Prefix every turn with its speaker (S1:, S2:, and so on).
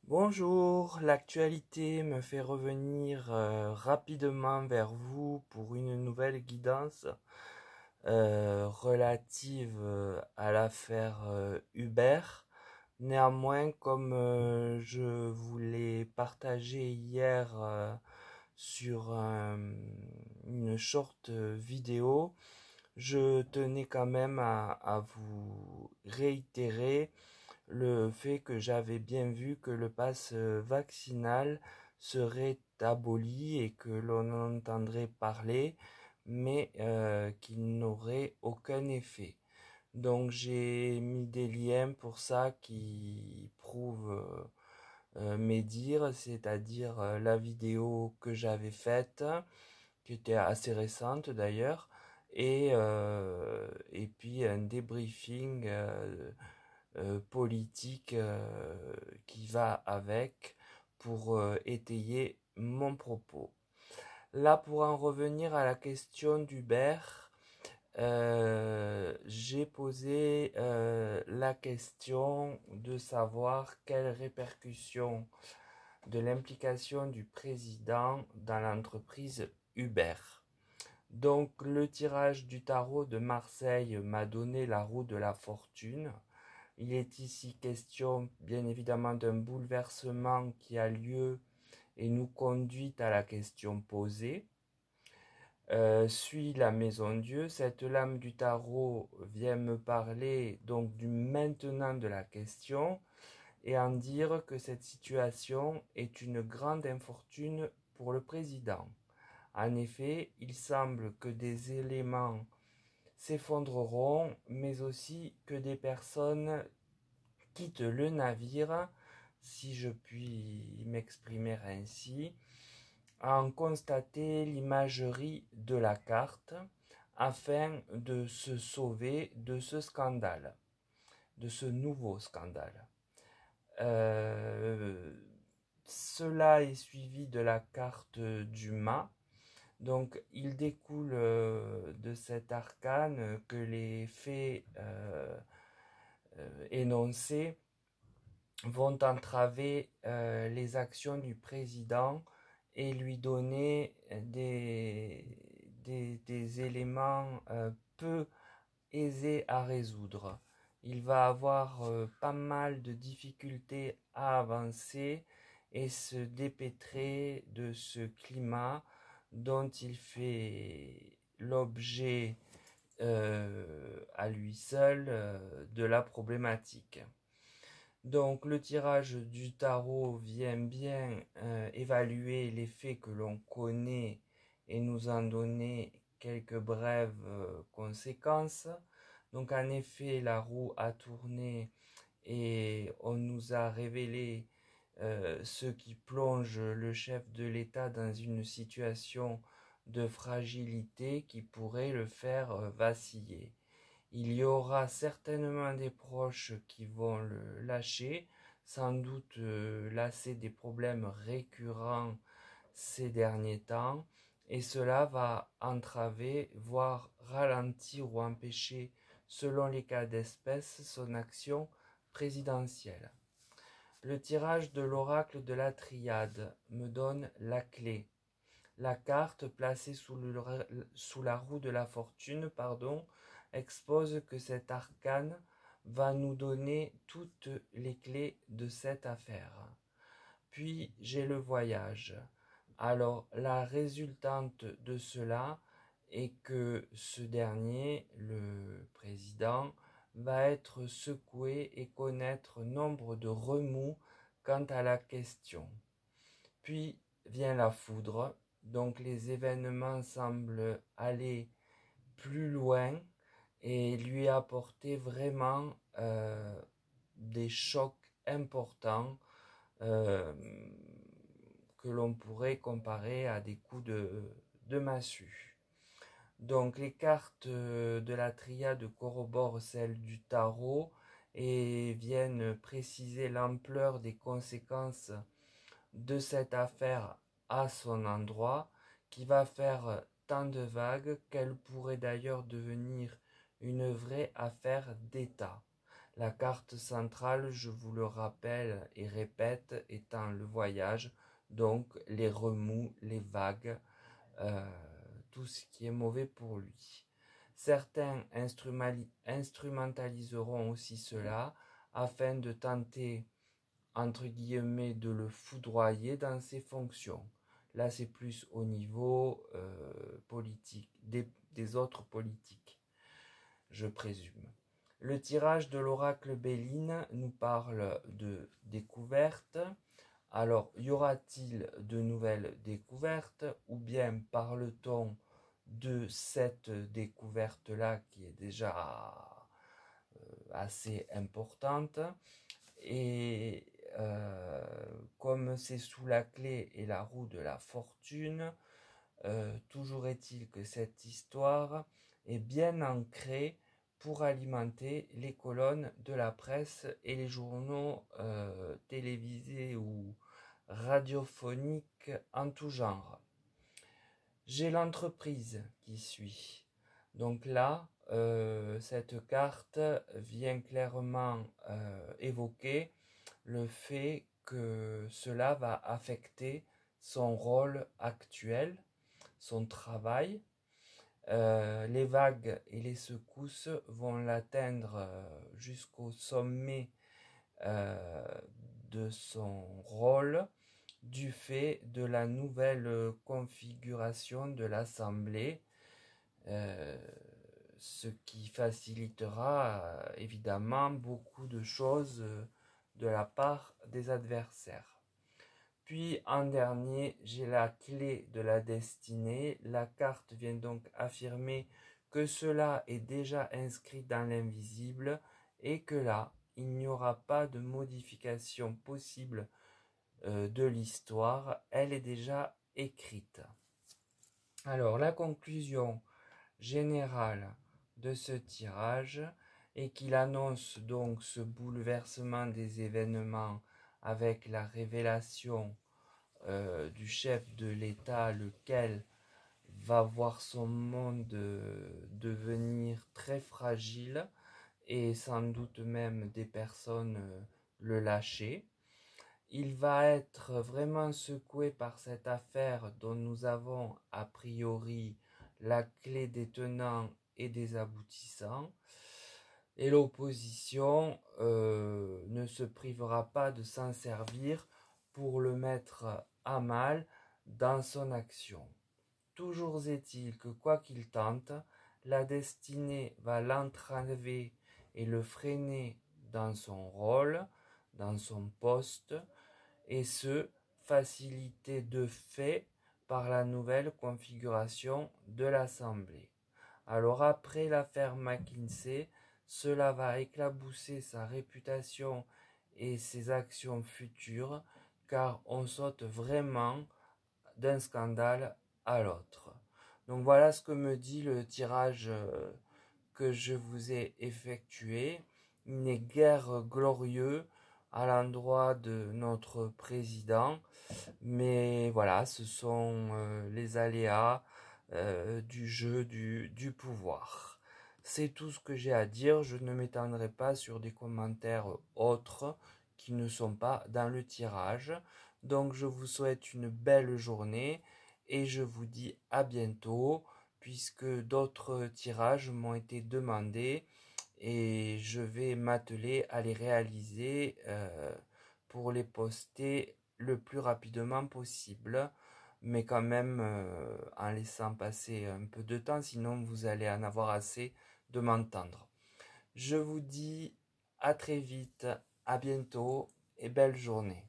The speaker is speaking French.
S1: Bonjour, l'actualité me fait revenir rapidement vers vous pour une nouvelle guidance relative à l'affaire Uber. Néanmoins, comme je vous l'ai partagé hier sur une short vidéo, je tenais quand même à vous réitérer le fait que j'avais bien vu que le pass vaccinal serait aboli et que l'on entendrait parler, mais qu'il n'aurait aucun effet. Donc j'ai mis des liens pour ça qui prouvent mes dires, c'est-à-dire la vidéo que j'avais faite, qui était assez récente d'ailleurs, et puis un débriefing politique qui va avec pour étayer mon propos. Là, pour en revenir à la question d'Uber, j'ai posé la question de savoir quelles répercussions de l'implication du président dans l'entreprise Uber. Donc le tirage du tarot de Marseille m'a donné la roue de la fortune. Il est ici question, bien évidemment, d'un bouleversement qui a lieu et nous conduit à la question posée. Suis la maison Dieu. Cette lame du tarot vient me parler donc du maintenant de la question et en dire que cette situation est une grande infortune pour le président. En effet, il semble que des éléments s'effondreront, mais aussi que des personnes quittent le navire, si je puis m'exprimer ainsi, en constater l'imagerie de la carte afin de se sauver de ce scandale, de ce nouveau scandale. Euh, Cela est suivi de la carte du mât. Donc, il découle de cet arcane que les faits énoncés vont entraver les actions du président et lui donner des éléments peu aisés à résoudre. Il va avoir pas mal de difficultés à avancer et se dépêtrer de ce climat dont il fait l'objet à lui seul de la problématique. Donc le tirage du tarot vient bien évaluer les faits que l'on connaît et nous en donner quelques brèves conséquences. Donc en effet, la roue a tourné et on nous a révélé ce qui plonge le chef de l'État dans une situation de fragilité qui pourrait le faire vaciller. Il y aura certainement des proches qui vont le lâcher, sans doute lassés des problèmes récurrents ces derniers temps, et cela va entraver, voire ralentir ou empêcher, selon les cas d'espèce, son action présidentielle. Le tirage de l'oracle de la triade me donne la clé. La carte placée sous la roue de la fortune, expose que cet arcane va nous donner toutes les clés de cette affaire. Puis j'ai le voyage. Alors la résultante de cela est que ce dernier, le président, va être secoué et connaître nombre de remous quant à la question. Puis vient la foudre, donc les événements semblent aller plus loin et lui apporter vraiment des chocs importants euh, que l'on pourrait comparer à des coups de massue. Donc les cartes de la triade corroborent celles du tarot et viennent préciser l'ampleur des conséquences de cette affaire à son endroit, qui va faire tant de vagues qu'elle pourrait d'ailleurs devenir une vraie affaire d'État. La carte centrale, je vous le rappelle et répète, étant le voyage, donc les remous, les vagues, euh, tout ce qui est mauvais pour lui. Certains instrumentaliseront aussi cela afin de tenter, entre guillemets, de le foudroyer dans ses fonctions. Là, c'est plus au niveau politique, des autres politiques, je présume. Le tirage de l'oracle Béline nous parle de découvertes. Alors, y aura-t-il de nouvelles découvertes ou bien parle-t-on de cette découverte-là qui est déjà assez importante? Et comme c'est sous la clé et la roue de la fortune, toujours est-il que cette histoire est bien ancrée pour alimenter les colonnes de la presse et les journaux télévisés ou radiophoniques en tout genre. J'ai l'entreprise qui suit. Donc là, cette carte vient clairement évoquer le fait que cela va affecter son rôle actuel, son travail. Les vagues et les secousses vont l'atteindre jusqu'au sommet euh, de son rôle du fait de la nouvelle configuration de l'Assemblée, euh, ce qui facilitera évidemment beaucoup de choses de la part des adversaires. Puis en dernier, j'ai la clé de la destinée. La carte vient donc affirmer que cela est déjà inscrit dans l'invisible et que là, il n'y aura pas de modification possible de l'histoire. Elle est déjà écrite. Alors la conclusion générale de ce tirage est qu'il annonce donc ce bouleversement des événements avec la révélation du chef de l'État, lequel va voir son monde devenir très fragile et sans doute même des personnes le lâcher. Il va être vraiment secoué par cette affaire dont nous avons a priori la clé des tenants et des aboutissants. Et l'opposition ne se privera pas de s'en servir pour le mettre à mal dans son action. Toujours est-il que quoi qu'il tente, la destinée va l'entraver et le freiner dans son rôle, dans son poste, et ce, facilité de fait par la nouvelle configuration de l'Assemblée. Alors après l'affaire McKinsey, cela va éclabousser sa réputation et ses actions futures, car on saute vraiment d'un scandale à l'autre. Donc voilà ce que me dit le tirage que je vous ai effectué. Il n'est guère glorieux à l'endroit de notre président, mais voilà, ce sont les aléas du jeu du pouvoir. C'est tout ce que j'ai à dire. Je ne m'étendrai pas sur des commentaires autres qui ne sont pas dans le tirage. Donc je vous souhaite une belle journée et je vous dis à bientôt puisque d'autres tirages m'ont été demandés et je vais m'atteler à les réaliser pour les poster le plus rapidement possible, mais quand même en laissant passer un peu de temps, sinon vous allez en avoir assez de m'entendre. Je vous dis à très vite, à bientôt et belle journée.